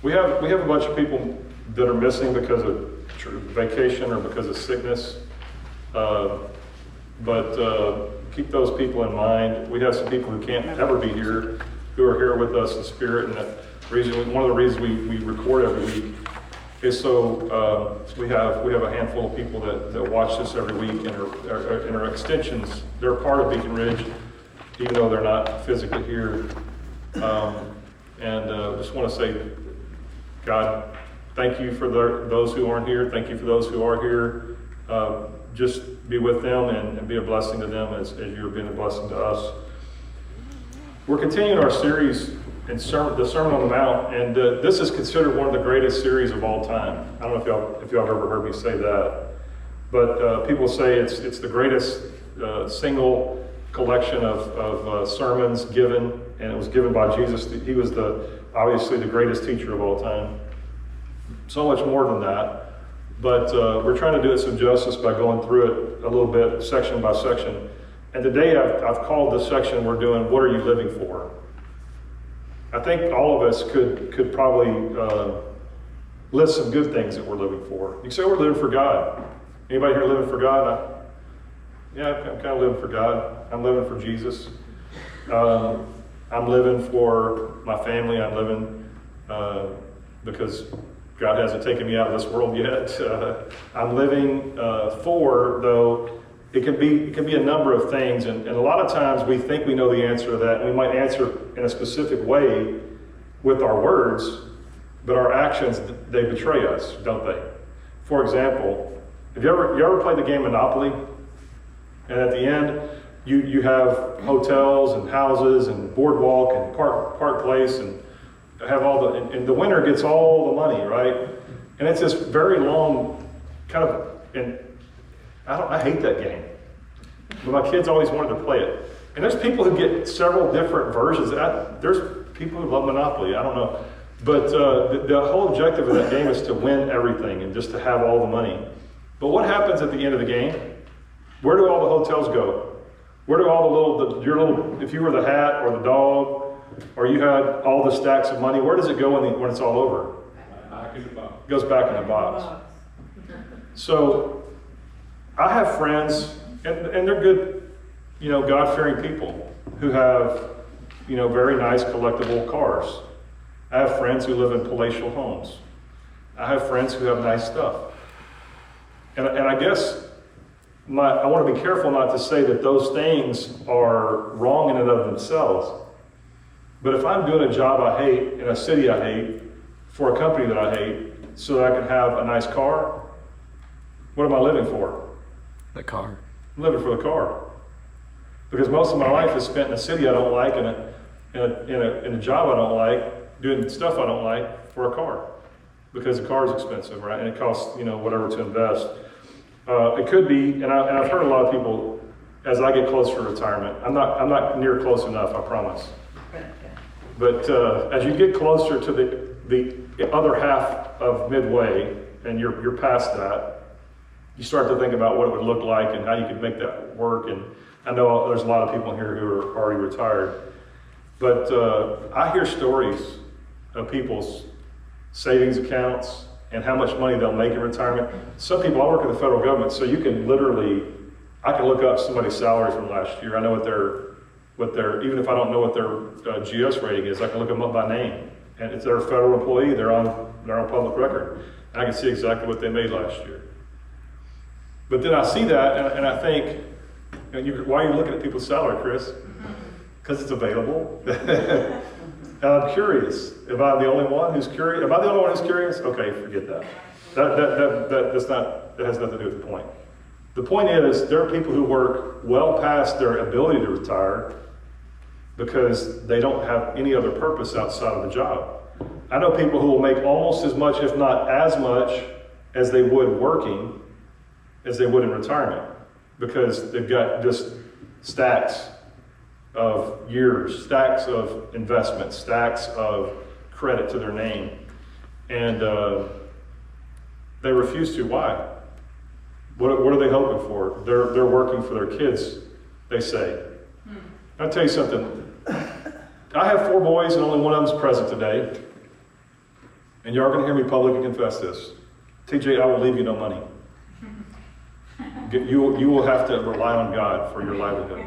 We have a bunch of people that are missing because of vacation or because of sickness. But keep those people in mind. We have some people who can't ever be here, who are here with us in spirit. And one of the reasons we record every week is so we have a handful of people that watch this every week and are extensions. They're a part of Beacon Ridge, even though they're not physically here. And just want to say, God, thank you for those who aren't here. Thank you for those who are here. Just be with them and be a blessing to them as you're being a blessing to us. We're continuing our series in the Sermon on the Mount, and this is considered one of the greatest series of all time. I don't know if y'all have ever heard me say that, but people say it's the greatest single collection of sermons given, and it was given by Jesus. He was obviously the greatest teacher of all time. So much more than that. But we're trying to do it some justice by going through it a little bit, section by section. And today I've called this section we're doing, What Are You Living For? I think all of us could probably list some good things that we're living for. You can say we're living for God. Anybody here living for God? Yeah, I'm kind of living for God. I'm living for Jesus. I'm living for my family. I'm living because God hasn't taken me out of this world yet. I'm living for, though, it can be a number of things. And a lot of times we think we know the answer to that. And we might answer in a specific way with our words, but our actions, they betray us, don't they? For example, have you ever played the game Monopoly? And at the end, you have hotels and houses and boardwalk and park place and have and the winner gets all the money, right? And it's this very long kind of, and I hate that game. But my kids always wanted to play it. And there's people who get several different versions. There's people who love Monopoly, I don't know. But the whole objective of that game is to win everything and just to have all the money. But what happens at the end of the game? Where do all the hotels go? Where do all if you were the hat or the dog, or you had all the stacks of money, where does it go when it's all over? Back in the box. It goes back in the box. So I have friends, and they're good, God-fearing people who have, very nice collectible cars. I have friends who live in palatial homes. I have friends who have nice stuff. And I guess I want to be careful not to say that those things are wrong in and of themselves. But if I'm doing a job I hate in a city I hate for a company that I hate so that I can have a nice car, what am I living for? The car. I'm living for the car. Because most of my life is spent in a city I don't like, in a job I don't like, doing stuff I don't like for a car. Because the car is expensive, right? And it costs, whatever to invest. It could be, and I've heard a lot of people, as I get closer to retirement, I'm not near close enough, I promise. But as you get closer to the other half of midway, and you're past that, you start to think about what it would look like and how you could make that work. And I know there's a lot of people here who are already retired, but I hear stories of people's savings accounts and how much money they'll make in retirement. Some people, I work in the federal government, so you can I can look up somebody's salary from last year. I know what their, even if I don't know what their GS rating is, I can look them up by name. And if they're a federal employee, they're on public record. And I can see exactly what they made last year. But then I see that and I think, why are you looking at people's salary, Chris? Because it's available. And I'm curious. Am I the only one who's curious? Am I the only one who's curious? Okay, forget that. That has nothing to do with the point. The point is, there are people who work well past their ability to retire because they don't have any other purpose outside of the job. I know people who will make almost as much, if not as much, as they would working, as they would in retirement, because they've got just stacks of years, stacks of investments, stacks of credit to their name. And they refuse to. Why? What are they hoping for? They're working for their kids, they say. I'll tell you something. I have 4 boys and only one of them's present today. And you are going to hear me publicly confess this. TJ, I will leave you no money. You will have to rely on God for your livelihood.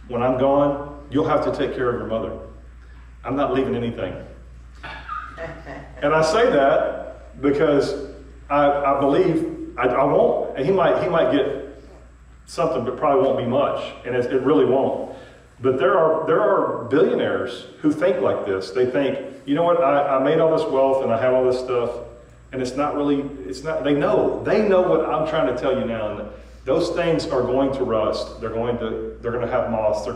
When I'm gone, you'll have to take care of your mother. I'm not leaving anything. And I say that because I believe I won't. And he might get something, but probably won't be much. And it really won't. But there are billionaires who think like this. They think, you know what, I made all this wealth and I have all this stuff, and they know what I'm trying to tell you now. And those things are going to rust. They're going to have moths.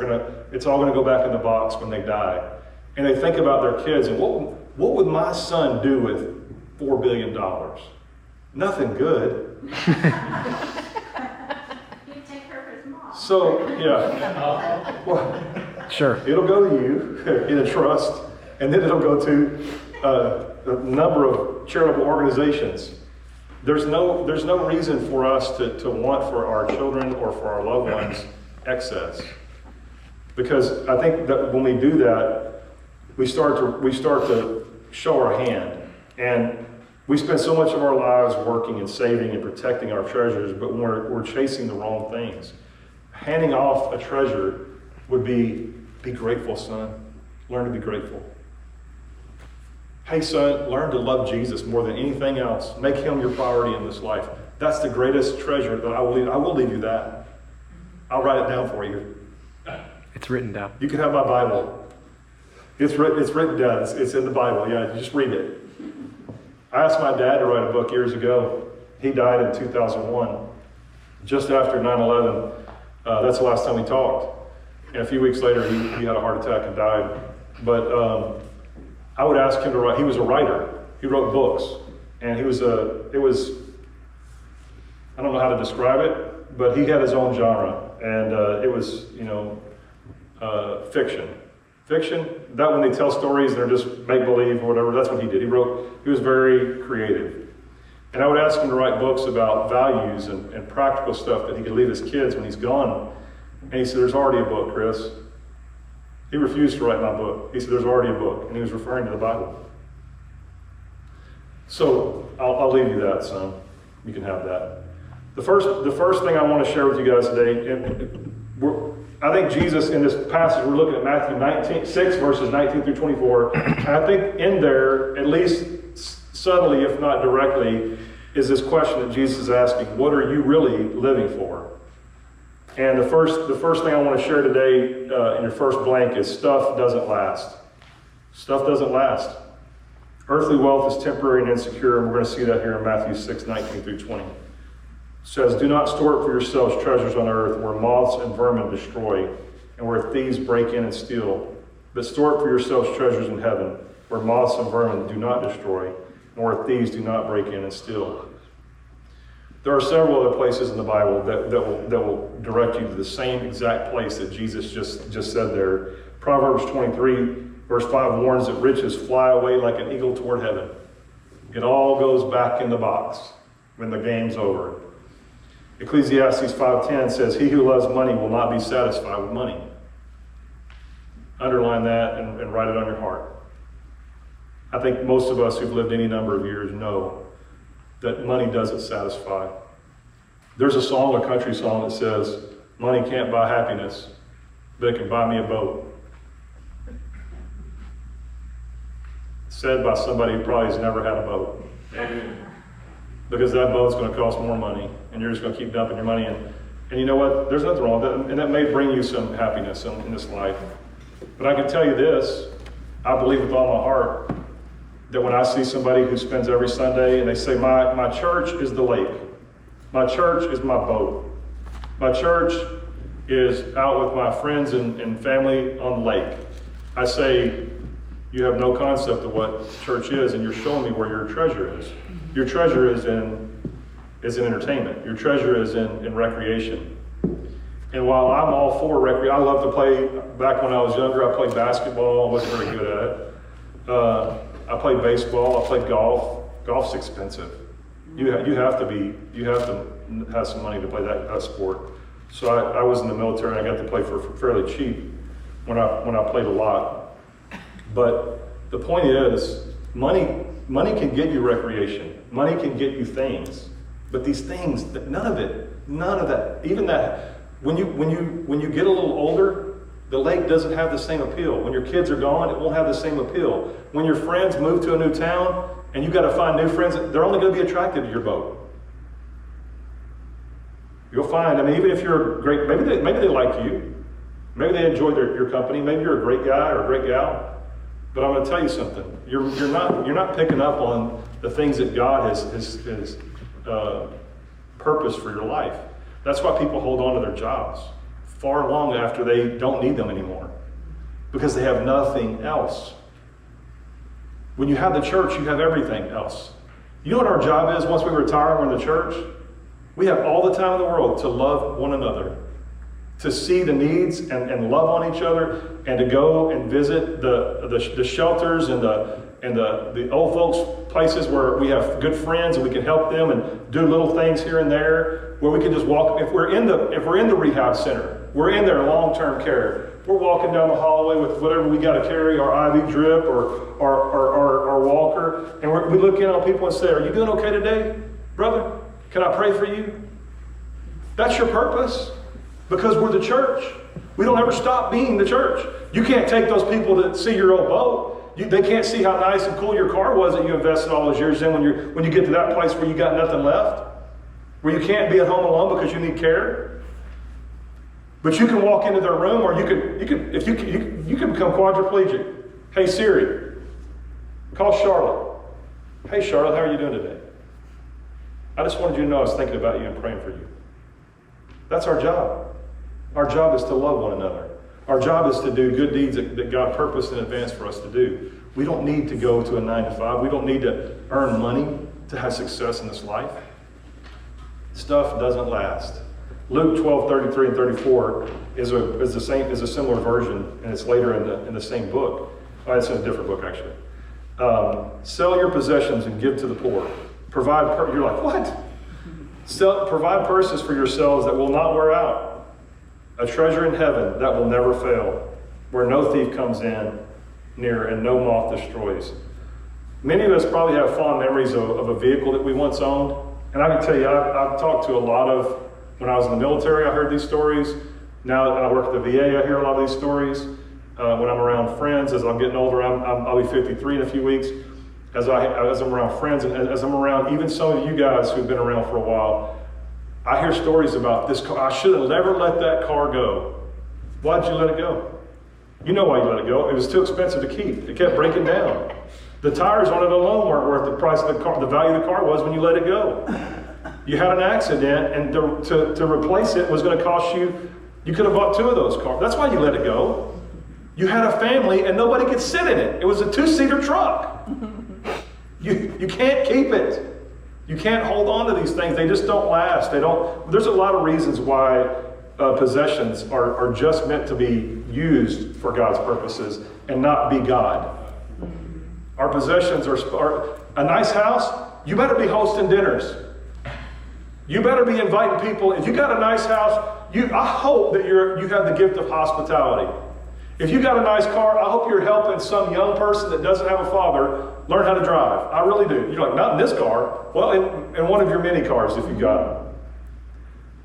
It's all going to go back in the box when they die. And they think about their kids and what would my son do with $4 billion? Nothing good. So, yeah. Well, sure. It'll go to you in a trust, and then it'll go to a number of charitable organizations. There's no reason for us to want for our children or for our loved ones excess. Because I think that when we do that, we start to show our hand. And we spend so much of our lives working and saving and protecting our treasures, but when we're chasing the wrong things. Handing off a treasure would be grateful, son. Learn to be grateful. Hey, son, learn to love Jesus more than anything else. Make him your priority in this life. That's the greatest treasure that I will leave. I will leave you that. I'll write it down for you. It's written down. You can have my Bible. It's written down. It's in the Bible. Yeah, just read it. I asked my dad to write a book years ago. He died in 2001, just after 9/11. That's the last time we talked. And a few weeks later, he had a heart attack and died. But I would ask him to write. He was a writer. He wrote books. And I don't know how to describe it, but he had his own genre. And it was, fiction. Fiction, that when they tell stories, they're just make-believe or whatever, that's what he did. He was very creative. And I would ask him to write books about values and practical stuff that he could leave his kids when he's gone. And he said, there's already a book, Chris. He refused to write my book. He said, there's already a book. And he was referring to the Bible. So I'll leave you that, son. You can have that. The first thing I want to share with you guys today, I think Jesus in this passage, we're looking at Matthew 6, verses 19 through 24. And I think in there, at least subtly, if not directly, is this question that Jesus is asking: what are you really living for? And the first thing I want to share today in your first blank is stuff doesn't last. Stuff doesn't last. Earthly wealth is temporary and insecure, and we're going to see that here in Matthew 6, 19 through 20. It says, do not store up for yourselves treasures on earth where moths and vermin destroy and where thieves break in and steal. But store up for yourselves treasures in heaven where moths and vermin do not destroy and where thieves do not break in and steal. There are several other places in the Bible that will direct you to the same exact place that Jesus just said there. Proverbs 23, verse 5 warns that riches fly away like an eagle toward heaven. It all goes back in the box when the game's over. Ecclesiastes 5:10 says, he who loves money will not be satisfied with money. Underline that and write it on your heart. I think most of us who've lived any number of years know that money doesn't satisfy. There's a country song that says, money can't buy happiness, but it can buy me a boat. Said by somebody who probably has never had a boat. Because that boat's going to cost more money, and you're just going to keep dumping your money in. And you know what? There's nothing wrong with that, and that may bring you some happiness in this life. But I can tell you this, I believe with all my heart that when I see somebody who spends every Sunday and they say, my church is the lake. My church is my boat. My church is out with my friends and family on the lake. I say, you have no concept of what church is, and you're showing me where your treasure is. Your treasure is in entertainment. Your treasure is in recreation. And while I'm all for recreation, I love to play. Back when I was younger, I played basketball. I wasn't very good at it. I played baseball. I played golf. Golf's expensive. You have to have some money to play that sport. So I was in the military, and I got to play for fairly cheap when I played a lot. But The point is, money can get you recreation. Money can get you things. But these things, none of that, even that, when you get a little older, the lake doesn't have the same appeal. When your kids are gone, it won't have the same appeal. When your friends move to a new town and you got to find new friends, they're only going to be attracted to your boat. You'll find, even if you're great, maybe they like you. Maybe they enjoy your company. Maybe you're a great guy or a great gal. But I'm going to tell you something. You're not picking up on the things that God has purposed for your life. That's why people hold on to their jobs far long after they don't need them anymore, because they have nothing else. When you have the church, you have everything else. You know what our job is once we retire and we're in the church? We have all the time in the world to love one another, to see the needs and love on each other, and to go and visit the shelters and the old folks' places where we have good friends and we can help them and do little things here and there, where we can just walk. If we're in the rehab center, we're in there long-term care. We're walking down the hallway with whatever we got to carry, our IV drip or our walker, and we look in on people and say, "Are you doing okay today, brother? Can I pray for you?" That's your purpose, because we're the church. We don't ever stop being the church. You can't take those people that see your old boat. They can't see how nice and cool your car was that you invested all those years in when you get to that place where you got nothing left, where you can't be at home alone because you need care. But you can walk into their room, or you can become quadriplegic. Hey Siri, call Charlotte. Hey Charlotte, how are you doing today? I just wanted you to know I was thinking about you and praying for you. That's our job. Our job is to love one another. Our job is to do good deeds that God purposed in advance for us to do. We don't need to go to a 9-to-5. We don't need to earn money to have success in this life. Stuff doesn't last. Luke 12:33 and 34 is a similar version, and it's later in the same book. Oh, it's in a different book actually. Sell your possessions and give to the poor. You're like, what? Provide purses for yourselves that will not wear out, a treasure in heaven that will never fail, where no thief comes in near and no moth destroys. Many of us probably have fond memories of a vehicle that we once owned, and I can tell you, I've talked to a lot of. When I was in the military, I heard these stories. Now that I work at the VA, I hear a lot of these stories. When I'm around friends, as I'm getting older, I'll be 53 in a few weeks. As I'm around friends, and as I'm around even some of you guys who've been around for a while, I hear stories about this car. I should have never let that car go. Why'd you let it go? You know why you let it go. It was too expensive to keep. It kept breaking down. The tires on it alone weren't worth the price of the car, the value of the car was when you let it go. You had an accident, and to replace it was going to cost you could have bought 2 of those cars. That's why you let it go. You had a family and nobody could sit in it. It was a 2-seater truck. You can't keep it. You can't hold on to these things. They just don't last. There's a lot of reasons why possessions are just meant to be used for God's purposes and not be God. Our possessions are a nice house. You better be hosting dinners. You better be inviting people. If you got a nice house, I hope that you have the gift of hospitality. If you got a nice car, I hope you're helping some young person that doesn't have a father learn how to drive. I really do. You're like, not in this car. Well, in one of your mini cars if you got them.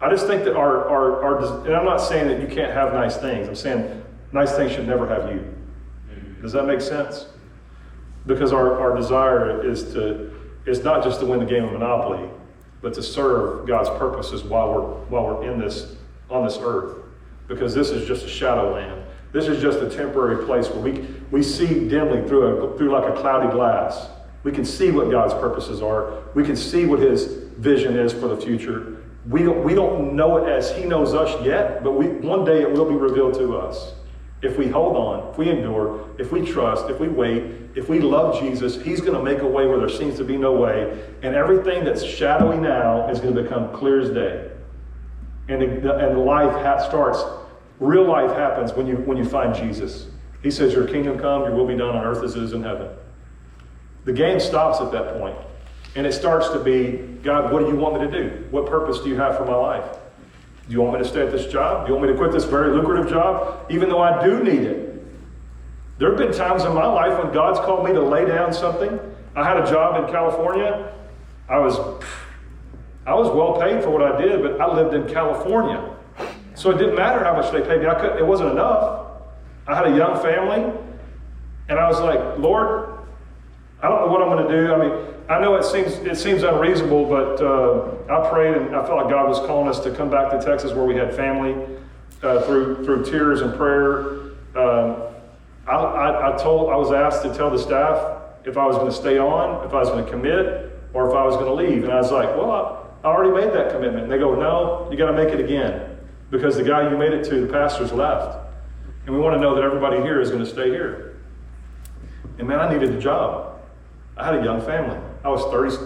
I just think that and I'm not saying that you can't have nice things. I'm saying nice things should never have you. Does that make sense? Because our desire is not just to win the game of Monopoly, but to serve God's purposes while we're on this earth. Because this is just a shadow land. This is just a temporary place where we see dimly through like a cloudy glass. We can see what God's purposes are. We can see what His vision is for the future. We don't know it as He knows us yet, but one day it will be revealed to us. If we hold on, if we endure, if we trust, if we wait, if we love Jesus, He's going to make a way where there seems to be no way, and everything that's shadowy now is going to become clear as day. And life starts. Real life happens when you find Jesus. He says, "Your kingdom come, your will be done on earth as it is in heaven." The game stops at that point, and it starts to be, God, what do you want me to do? What purpose do you have for my life? Do you want me to stay at this job? Do you want me to quit this very lucrative job, even though I do need it? There have been times in my life when God's called me to lay down something. I had a job in California. I was well paid for what I did, but I lived in California. So it didn't matter how much they paid me. It wasn't enough. I had a young family, and I was like, Lord, I don't know what I'm going to do. I mean, I know it seems unreasonable, but I prayed, and I felt like God was calling us to come back to Texas where we had family through tears and prayer. I was asked to tell the staff if I was going to stay on, if I was going to commit, or if I was going to leave. And I was like, well, I already made that commitment. And they go, no, you got to make it again, because the guy you made it to, the pastor's left. And we want to know that everybody here is going to stay here. And man, I needed a job. I had a young family. I was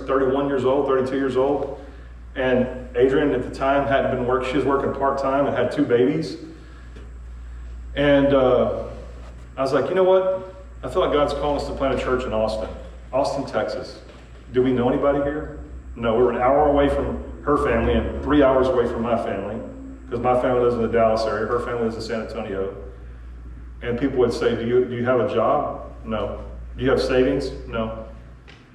31 years old, 32 years old. And Adrienne at the time hadn't been working. She was working part-time and had 2 babies. And I was like, you know what? I feel like God's calling us to plant a church in Austin, Texas. Do we know anybody here? No, we were an hour away from her family and 3 hours away from my family, because my family lives in the Dallas area. Her family lives in San Antonio. And people would say, do you have a job? No. Do you have savings? No.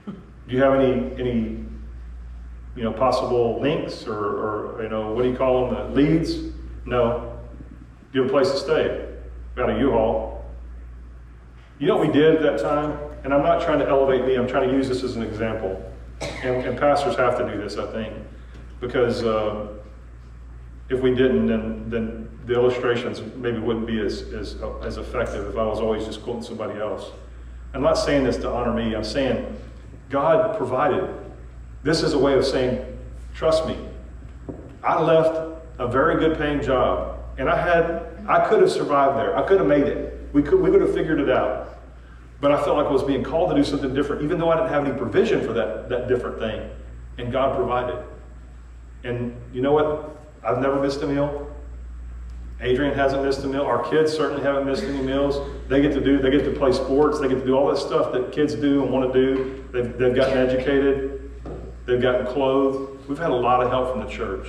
Do you have any possible links or what do you call them, leads? No. Do you have a place to stay? Got a U-Haul. You know what we did at that time? And I'm not trying to elevate me, I'm trying to use this as an example. And pastors have to do this, I think, because if we didn't, then the illustrations maybe wouldn't be as effective if I was always just quoting somebody else. I'm not saying this to honor me, I'm saying God provided. This is a way of saying, trust me. I left a very good paying job, and I could have survived there. I could have made it. We would have figured it out. But I felt like I was being called to do something different, even though I didn't have any provision for that different thing. And God provided. And you know what? I've never missed a meal. Adrienne hasn't missed a meal. Our kids certainly haven't missed any meals. They get to play sports. They get to do all that stuff that kids do and want to do. They've gotten educated. They've gotten clothed. We've had a lot of help from the church.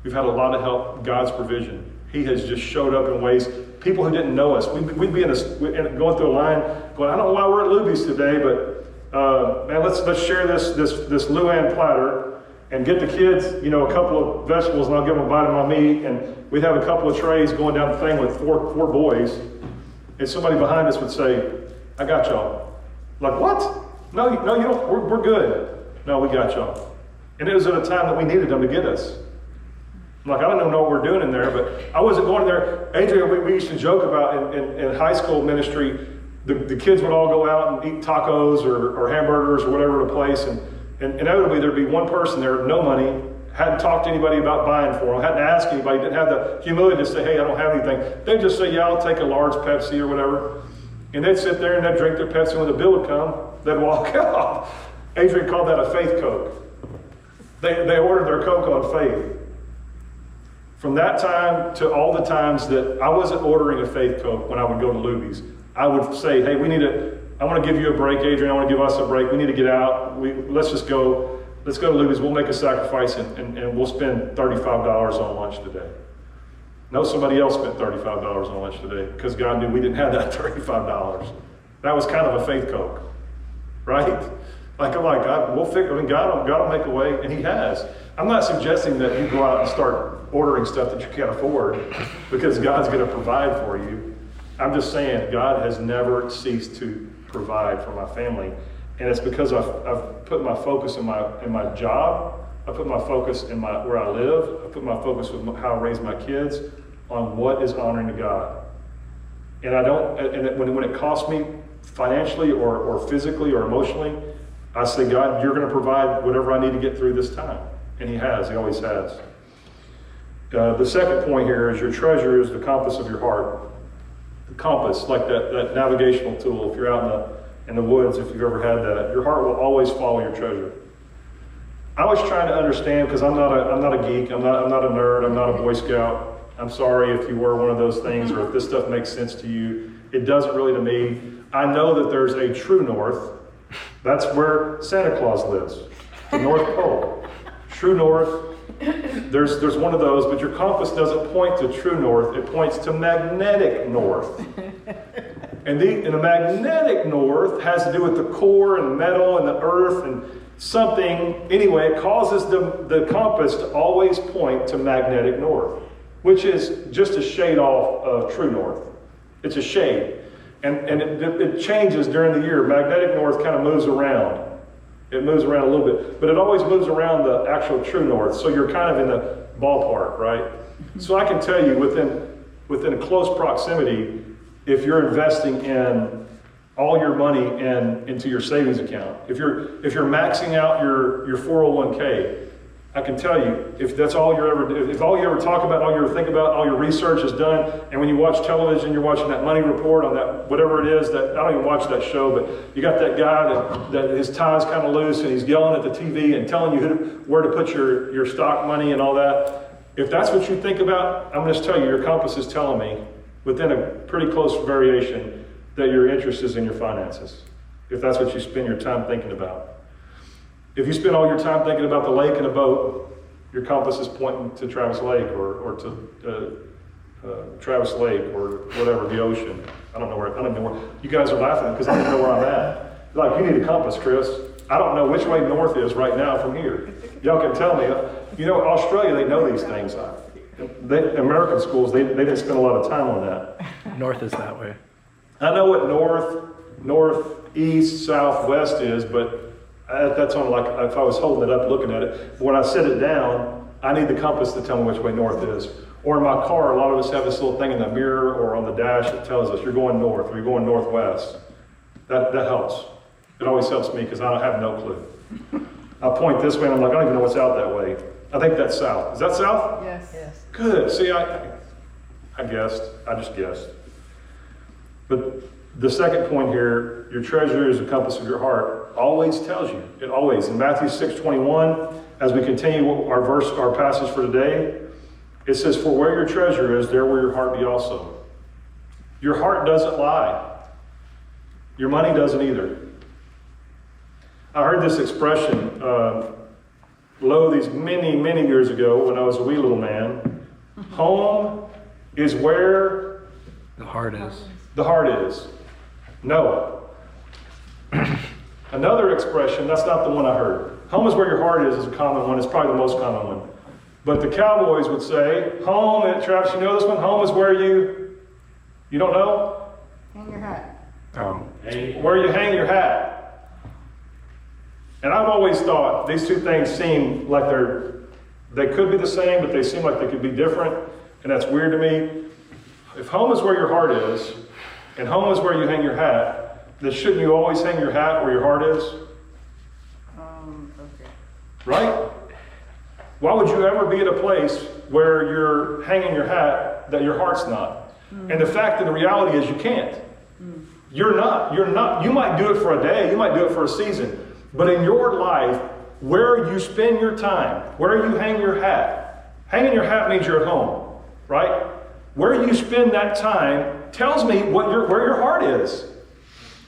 We've had a lot of help, God's provision. He has just showed up in ways. People who didn't know us, we'd be going through a line, going, I don't know why we're at Luby's today, but man, let's share this Luann platter and get the kids, a couple of vegetables, and I'll give them a bite of my meat. And we'd have a couple of trays going down the thing with four boys, and somebody behind us would say, I got y'all. Like, what? No, you don't. We're good. No, we got y'all. And it was at a time that we needed them to get us. I'm like, I don't know what we're doing in there, but I wasn't going there. Adrienne, we used to joke about in high school ministry, the kids would all go out and eat tacos or hamburgers or whatever at a place, and inevitably there'd be one person there, no money, hadn't talked to anybody about buying for them, hadn't asked anybody, didn't have the humility to say, hey, I don't have anything. They'd just say, yeah, I'll take a large Pepsi or whatever. And they'd sit there and they'd drink their Pepsi. When the bill would come, they'd walk out. Adrienne called that a faith Coke. They ordered their Coke on faith. From that time to all the times that I wasn't ordering a faith Coke when I would go to Luby's, I would say, hey, I want to give you a break, Adrienne. I want to give us a break. We need to get out. Let's just go. Let's go to Luby's. We'll make a sacrifice and we'll spend $35 on lunch today. No, somebody else spent $35 on lunch today because God knew we didn't have that $35. That was kind of a faith Coke, right? Like, I'm like, God, we'll figure. I mean, God will make a way, and He has. I'm not suggesting that you go out and start ordering stuff that you can't afford because God's going to provide for you. I'm just saying God has never ceased to provide for my family, and it's because I've put my focus in my job. I put my focus in where I live. I put my focus with how I raise my kids on what is honoring to God. And I don't. And when it costs me financially or physically or emotionally, I say, God, you're going to provide whatever I need to get through this time. And He has. He always has. The second point here is your treasure is the compass of your heart. The compass, like that navigational tool. If you're out in the woods, if you've ever had that, your heart will always follow your treasure. I was trying to understand, because I'm not a geek, I'm not a nerd, I'm not a Boy Scout. I'm sorry if you were one of those things, or if this stuff makes sense to you. It doesn't really to me. I know that there's a true north. That's where Santa Claus lives, the North Pole. True north. There's one of those, but your compass doesn't point to true north. It points to magnetic north. And the magnetic north has to do with the core and metal and the earth and something. Anyway, it causes the compass to always point to magnetic north, which is just a shade off of true north. It's a shade. And it changes during the year. Magnetic north kind of moves around. It moves around a little bit, but it always moves around the actual true north. So you're kind of in the ballpark, right? So I can tell you within close proximity, if you're investing in all your money into your savings account, if you're maxing out your 401k, I can tell you, if that's all you ever do, if all you ever talk about, all you ever think about, all your research is done, and when you watch television, you're watching that money report on that, whatever it is, that I don't even watch that show, but you got that guy that his tie's kind of loose and he's yelling at the TV and telling you where to put your stock money and all that. If that's what you think about, I'm going to tell you, your compass is telling me within a pretty close variation that your interest is in your finances. If that's what you spend your time thinking about. If you spend all your time thinking about the lake and a boat, your compass is pointing to Travis Lake or to Travis Lake or whatever, the ocean. I don't even know where. You guys are laughing because I don't know where I'm at. Like, you need a compass, Chris. I don't know which way north is right now from here. Y'all can tell me. You know, Australia, they know these things. American schools, they didn't spend a lot of time on that. North is that way. I know what north, east, south, west is, but that's on, like, if I was holding it up looking at it. When I set it down, I need the compass to tell me which way north is. Or in my car, a lot of us have this little thing in the mirror or on the dash that tells us you're going north or you're going northwest. That helps. It always helps me because I have no clue. I point this way and I'm like, I don't even know what's out that way. I think that's south. Is that south? Yes. Yes. Good. See, I guessed. I just guessed. But the second point here, your treasure is the compass of your heart, always tells you. It always. In Matthew 6:21, as we continue our passage for today, it says, "For where your treasure is, there will your heart be also." Your heart doesn't lie. Your money doesn't either. I heard this expression, these many, many years ago when I was a wee little man. Home is where The heart is. the heart is. No. Another expression, that's not the one I heard. Home is where your heart is a common one. It's probably the most common one. But the cowboys would say, home, and Travis, you know this one? Home is where you don't know? Hang your hat. Where you hang your hat. And I've always thought these two things seem like they could be the same, but they seem like they could be different. And that's weird to me. If home is where your heart is, and home is where you hang your hat, then shouldn't you always hang your hat where your heart is? Okay. Right? Why would you ever be at a place where you're hanging your hat that your heart's not? And the fact that the reality is you can't. You're not. You might do it for a day, you might do it for a season. But in your life, where you spend your time, where you hang your hat, hanging your hat means you're at home, right? Where you spend that time tells me where your heart is.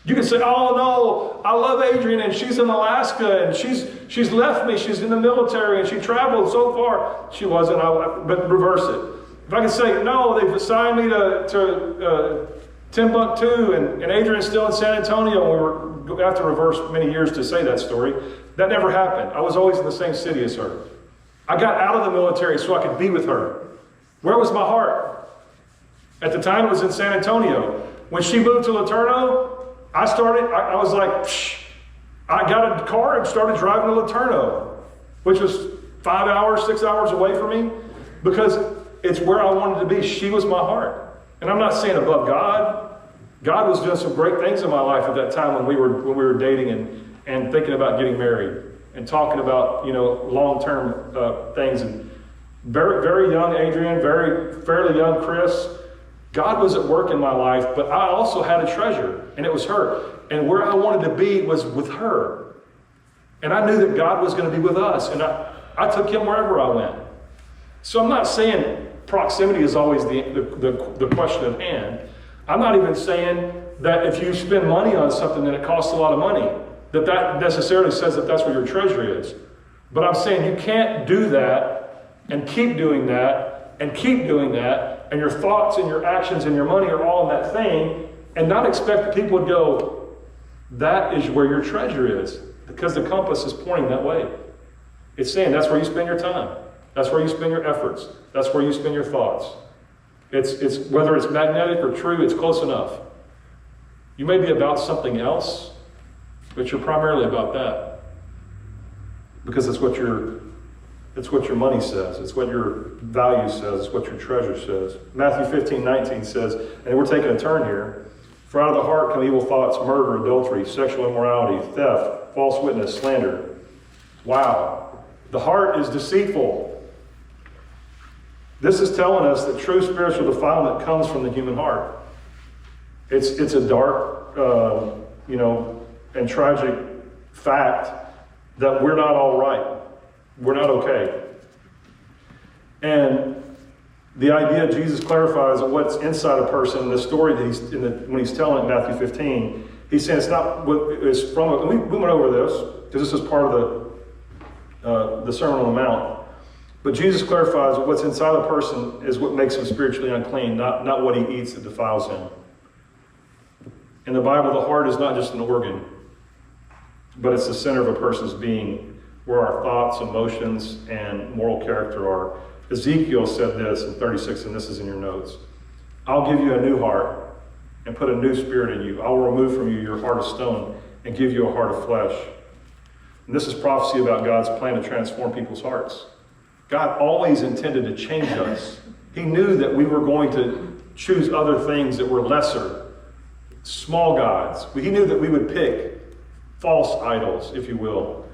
You can say, oh no, I love Adrienne and she's in Alaska and she's left me, she's in the military and she traveled so far. She wasn't, but reverse it. If I can say, no, they've assigned me to Timbuktu and Adrienne's still in San Antonio, and we have to reverse many years to say that story. That never happened. I was always in the same city as her. I got out of the military so I could be with her. Where was my heart? At the time it was in San Antonio. When she moved to Laterno, I was like, I got a car and started driving to Laterno, which was 5 hours, 6 hours away from me, because it's where I wanted to be. She was my heart. And I'm not saying above God. God was doing some great things in my life at that time when we were dating and thinking about getting married and talking about, long-term things. And very, very young Adrienne, fairly young Chris. God was at work in my life, but I also had a treasure, and it was her. And where I wanted to be was with her. And I knew that God was going to be with us, and I took him wherever I went. So I'm not saying proximity is always the question at hand. I'm not even saying that if you spend money on something that it costs a lot of money, that necessarily says that that's where your treasure is. But I'm saying you can't do that and keep doing that and keep doing that, and your thoughts and your actions and your money are all in that thing And not expect that people would go, that is where your treasure is, because the compass is pointing that way. It's saying that's where you spend your time. That's where you spend your efforts. That's where you spend your thoughts. It's whether it's magnetic or true, it's close enough. You may be about something else, but you're primarily about that. Because it's what your money says. It's what your value says. It's what your treasure says. Matthew 15:19 says, and we're taking a turn here, for out of the heart come evil thoughts, murder, adultery, sexual immorality, theft, false witness, slander. Wow. The heart is deceitful. This is telling us that true spiritual defilement comes from the human heart. It's a dark, and tragic fact that we're not all right. We're not okay. And the idea Jesus clarifies of what's inside a person in the story that when he's telling it in Matthew 15, he's saying it's not what is from it. We went over this because this is part of the Sermon on the Mount. But Jesus clarifies that what's inside a person is what makes him spiritually unclean, not what he eats that defiles him. In the Bible, the heart is not just an organ, but it's the center of a person's being, where our thoughts, emotions, and moral character are. Ezekiel said this in 36, and this is in your notes. I'll give you a new heart and put a new spirit in you. I will remove from you your heart of stone and give you a heart of flesh. And this is prophecy about God's plan to transform people's hearts. God always intended to change us. He knew that we were going to choose other things that were lesser, small gods. He knew that we would pick false idols, if you will.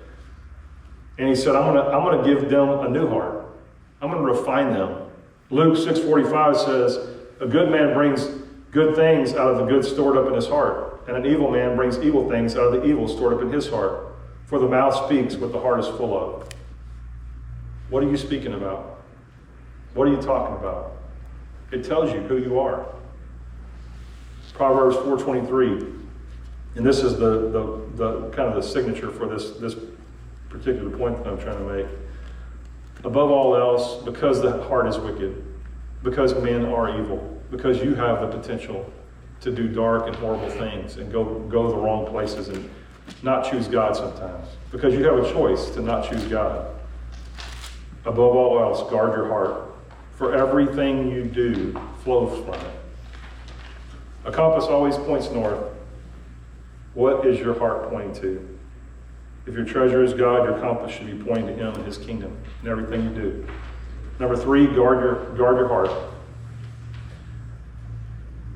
And he said, I'm going to give them a new heart. I'm going to refine them. Luke 6:45 says, a good man brings good things out of the good stored up in his heart, and an evil man brings evil things out of the evil stored up in his heart. For the mouth speaks what the heart is full of. What are you speaking about? What are you talking about? It tells you who you are. Proverbs 4:23, and this is the kind of the signature for this particular point that I'm trying to make. Above all else, because the heart is wicked, because men are evil, because you have the potential to do dark and horrible things and go the wrong places and not choose God sometimes, because you have a choice to not choose God. Above all else, guard your heart, for everything you do flows from it. A compass always points north. What is your heart pointing to? If your treasure is God, your compass should be pointing to Him and His kingdom in everything you do. Number 3, guard your heart.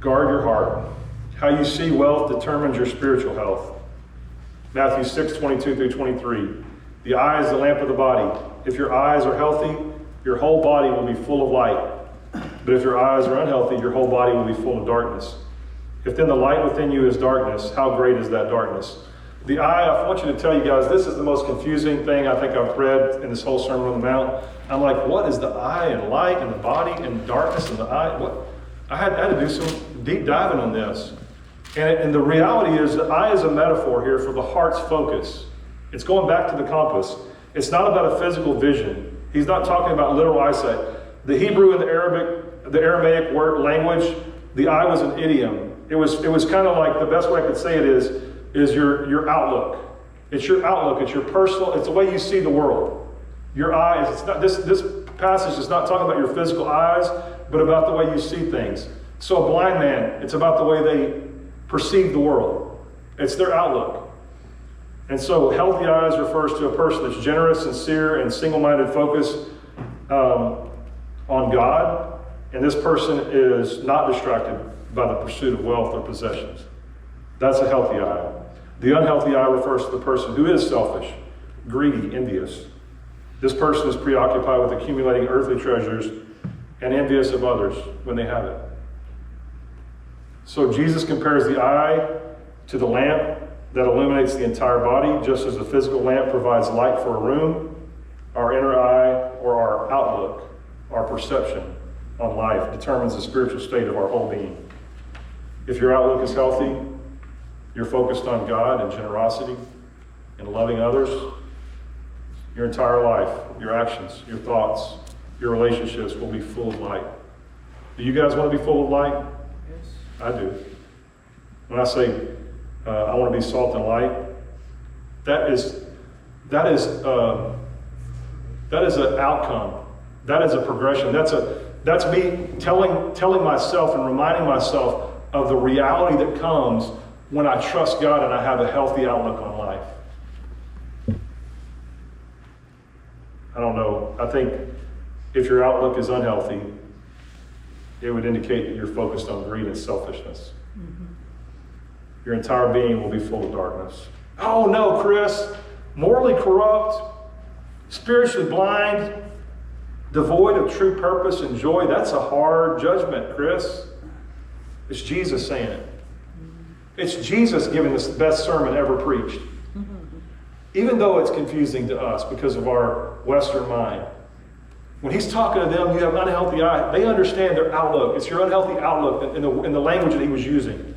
Guard your heart. How you see wealth determines your spiritual health. Matthew 6:22-23. The eye is the lamp of the body. If your eyes are healthy, your whole body will be full of light. But if your eyes are unhealthy, your whole body will be full of darkness. If then the light within you is darkness, how great is that darkness? The eye, I want you to tell you guys, this is the most confusing thing I think I've read in this whole Sermon on the Mount. I'm like, what is the eye and light and the body and darkness and the eye? What? I had to do some deep diving on this. And the reality is the eye is a metaphor here for the heart's focus. It's going back to the compass. It's not about a physical vision. He's not talking about literal eyesight. The Hebrew and the Aramaic word language, the eye was an idiom. It was kind of like, the best way I could say it is your outlook. It's your outlook. It's your personal. It's the way you see the world. Your eyes. It's not this passage is not talking about your physical eyes, but about the way you see things. So a blind man, it's about the way they perceive the world. It's their outlook. And so healthy eyes refers to a person that's generous, sincere, and single-minded focus on God. And this person is not distracted by the pursuit of wealth or possessions. That's a healthy eye. The unhealthy eye refers to the person who is selfish, greedy, envious. This person is preoccupied with accumulating earthly treasures and envious of others when they have it. So Jesus compares the eye to the lamp that illuminates the entire body, just as the physical lamp provides light for a room. Our inner eye, or our outlook, our perception on life, determines the spiritual state of our whole being. If your outlook is healthy, you're focused on God and generosity and loving others, your entire life, your actions, your thoughts, your relationships will be full of light. Do you guys want to be full of light? Yes. I do. When I say I want to be salt and light, that is an outcome. That is a progression. That's me telling myself and reminding myself of the reality that comes when I trust God and I have a healthy outlook on life. I don't know. I think if your outlook is unhealthy, it would indicate that you're focused on greed and selfishness. Mm-hmm. Your entire being will be full of darkness. Oh no, Chris, morally corrupt, spiritually blind, devoid of true purpose and joy. That's a hard judgment, Chris. It's Jesus saying it. It's Jesus giving us the best sermon ever preached. Even though it's confusing to us because of our Western mind. When he's talking to them, you have unhealthy eyes. They understand their outlook. It's your unhealthy outlook in the language that he was using.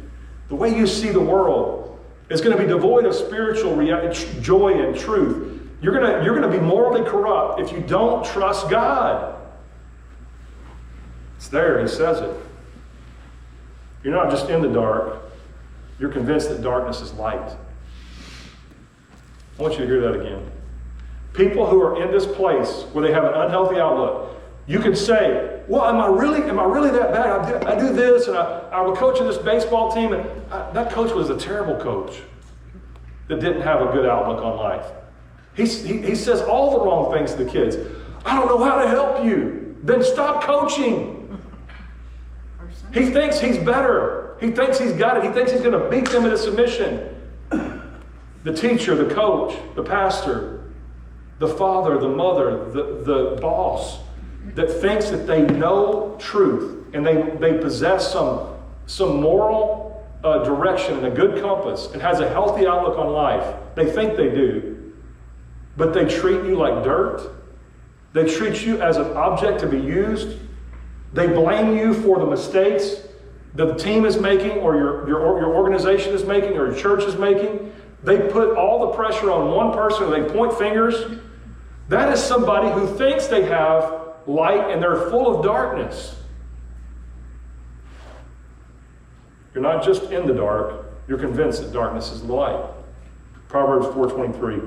The way you see the world is going to be devoid of spiritual joy and truth. You're going to be morally corrupt if you don't trust God. It's there, he says it. You're not just in the dark. You're convinced that darkness is light. I want you to hear that again. People who are in this place where they have an unhealthy outlook, you can say, well, am I really that bad? I do this, and I'm a coach of this baseball team, and that coach was a terrible coach that didn't have a good outlook on life. He says all the wrong things to the kids. I don't know how to help you. Then stop coaching. He thinks he's better. He thinks he's got it. He thinks he's going to beat them into submission. The teacher, the coach, the pastor, the father, the mother, the boss that thinks that they know truth and they possess some moral direction and a good compass and has a healthy outlook on life. They think they do, but they treat you like dirt. They treat you as an object to be used. They blame you for the mistakes that the team is making or your organization is making or your church is making. They put all the pressure on one person and they point fingers. That is somebody who thinks they have light and they're full of darkness. You're not just in the dark, you're convinced that darkness is the light. Proverbs 4:23.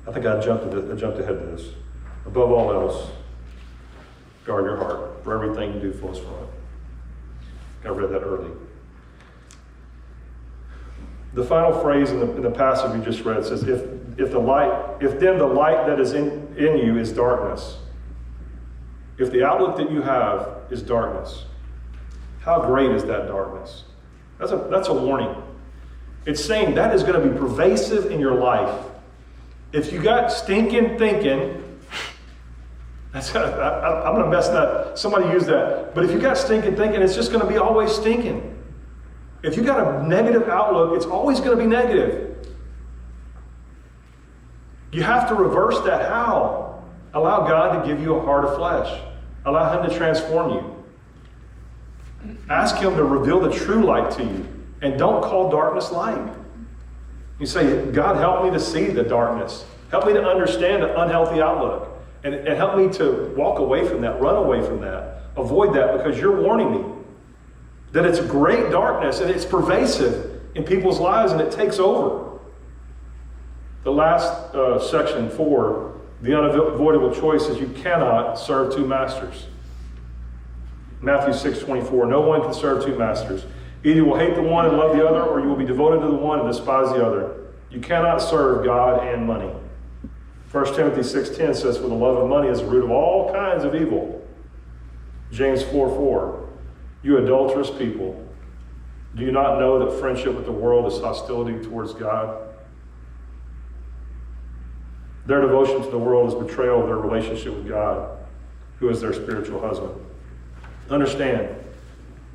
I think I jumped ahead to this. Above all else, guard your heart, for everything you do flows from it. I read that early. The final phrase in the passage we just read says, if then the light that is in you is darkness, if the outlook that you have is darkness, how great is that darkness? That's a warning. It's saying that is going to be pervasive in your life. If you got stinking thinking, I'm going to mess that. Somebody used that. But if you got stinking thinking, it's just going to be always stinking. If you got a negative outlook, it's always going to be negative. You have to reverse that. How? Allow God to give you a heart of flesh. Allow Him to transform you. Ask Him to reveal the true light to you. And don't call darkness light. You say, God, help me to see the darkness. Help me to understand the unhealthy outlook. And help me to walk away from that, run away from that, avoid that, because you're warning me that it's great darkness and it's pervasive in people's lives and it takes over. The last section 4, the unavoidable choice is you cannot serve two masters. Matthew 6:24, no one can serve two masters. Either you will hate the one and love the other, or you will be devoted to the one and despise the other. You cannot serve God and money. 1 Timothy 6:10 says, for the love of money is the root of all kinds of evil. James 4:4, you adulterous people, do you not know that friendship with the world is hostility towards God? Their devotion to the world is betrayal of their relationship with God, who is their spiritual husband. Understand,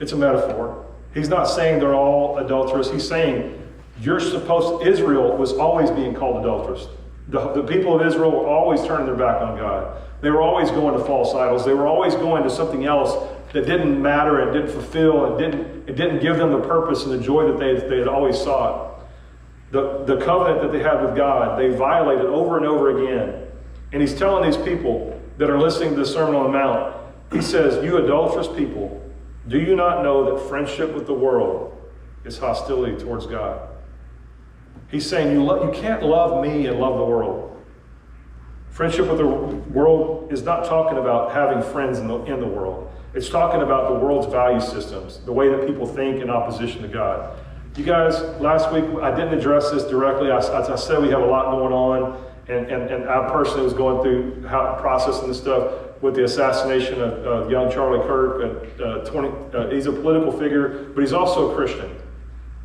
it's a metaphor. He's not saying they're all adulterous. He's saying Israel was always being called adulterous. The people of Israel were always turning their back on God. They were always going to false idols. They were always going to something else that didn't matter and didn't fulfill and it didn't give them the purpose and the joy that they had always sought. The covenant that they had with God, they violated over and over again. And He's telling these people that are listening to the Sermon on the Mount, He says, you adulterous people, do you not know that friendship with the world is hostility towards God. He's saying you can't love me and love the world. Friendship with the world is not talking about having friends in the world. It's talking about the world's value systems, the way that people think in opposition to God. You guys, last week, I didn't address this directly. As I said, we have a lot going on, and I personally was going through processing this stuff with the assassination of young Charlie Kirk. He's a political figure, but he's also a Christian.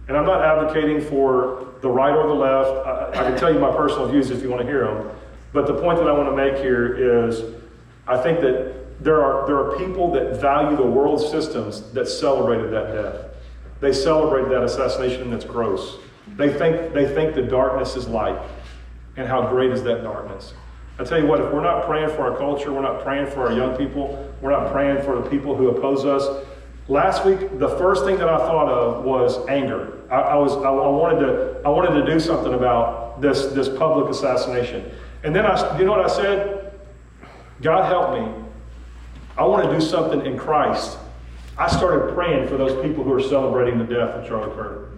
And I'm not advocating for the right or the left. I can tell you my personal views if you want to hear them. But the point that I want to make here is, I think that there are people that value the world systems that celebrated that death. They celebrated that assassination, and that's gross. They think the darkness is light, and how great is that darkness? I tell you what, if we're not praying for our culture, we're not praying for our young people, we're not praying for the people who oppose us. Last week, the first thing that I thought of was anger. I wanted to do something about this public assassination. And then you know what I said? God help me. I want to do something in Christ. I started praying for those people who are celebrating the death of Charlie Kirk.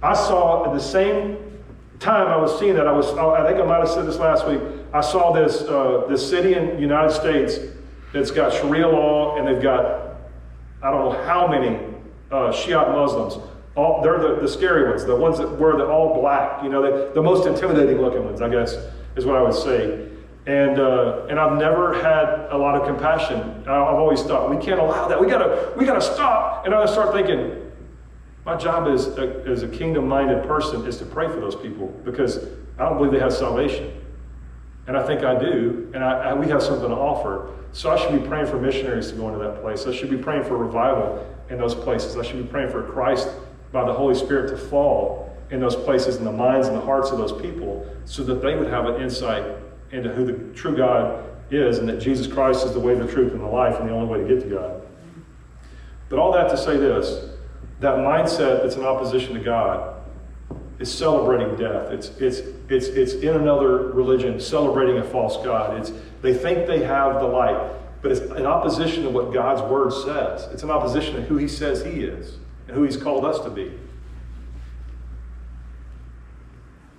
I saw at the same time I was seeing that, I think I might have said this last week, I saw this city in the United States that's got Sharia law, and they've got, I don't know how many Shiite Muslims. They're the scary ones, the ones that wear the all black, the most intimidating looking ones, I guess, is what I would say. And I've never had a lot of compassion. I've always thought, we can't allow that. We gotta stop. And I start thinking, my job as a kingdom-minded person is to pray for those people, because I don't believe they have salvation. And I think I do, and we have something to offer. So I should be praying for missionaries to go into that place. I should be praying for revival in those places. I should be praying for Christ by the Holy Spirit to fall in those places, in the minds and the hearts of those people, so that they would have an insight into who the true God is, and that Jesus Christ is the way, the truth, and the life, and the only way to get to God. But all that to say this, that mindset that's in opposition to God is celebrating death. It's in another religion celebrating a false God. They think they have the light, but it's in opposition to what God's word says. It's in opposition to who he says he is and who he's called us to be.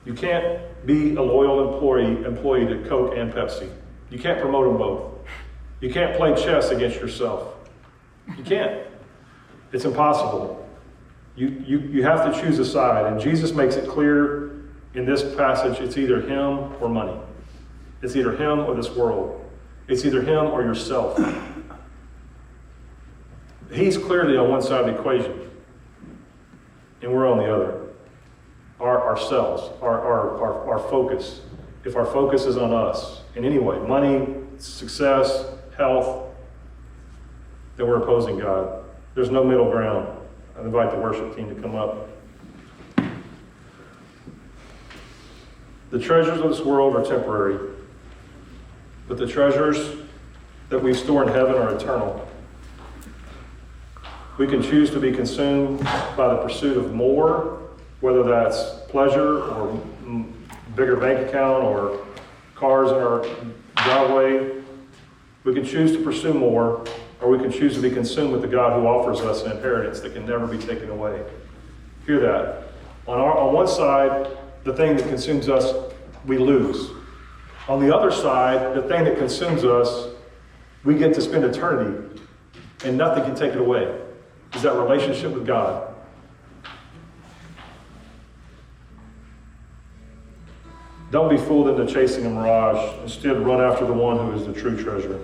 You can't be a loyal employee to Coke and Pepsi. You can't promote them both. You can't play chess against yourself. You can't. It's impossible. You have to choose a side, and Jesus makes it clear in this passage, it's either him or money. It's either him or this world. It's either him or yourself. He's clearly on one side of the equation, and we're on the other. Ourselves, our focus. If our focus is on us in any way, money, success, health, then we're opposing God. There's no middle ground. I invite the worship team to come up. The treasures of this world are temporary, but the treasures that we store in heaven are eternal. We can choose to be consumed by the pursuit of more, whether that's pleasure or bigger bank account or cars in our driveway. We can choose to pursue more, or we can choose to be consumed with the God who offers us an inheritance that can never be taken away. Hear that. On one side, the thing that consumes us, we lose. On the other side, the thing that consumes us, we get to spend eternity, and nothing can take it away. Is that relationship with God. Don't be fooled into chasing a mirage. Instead, run after the one who is the true treasure.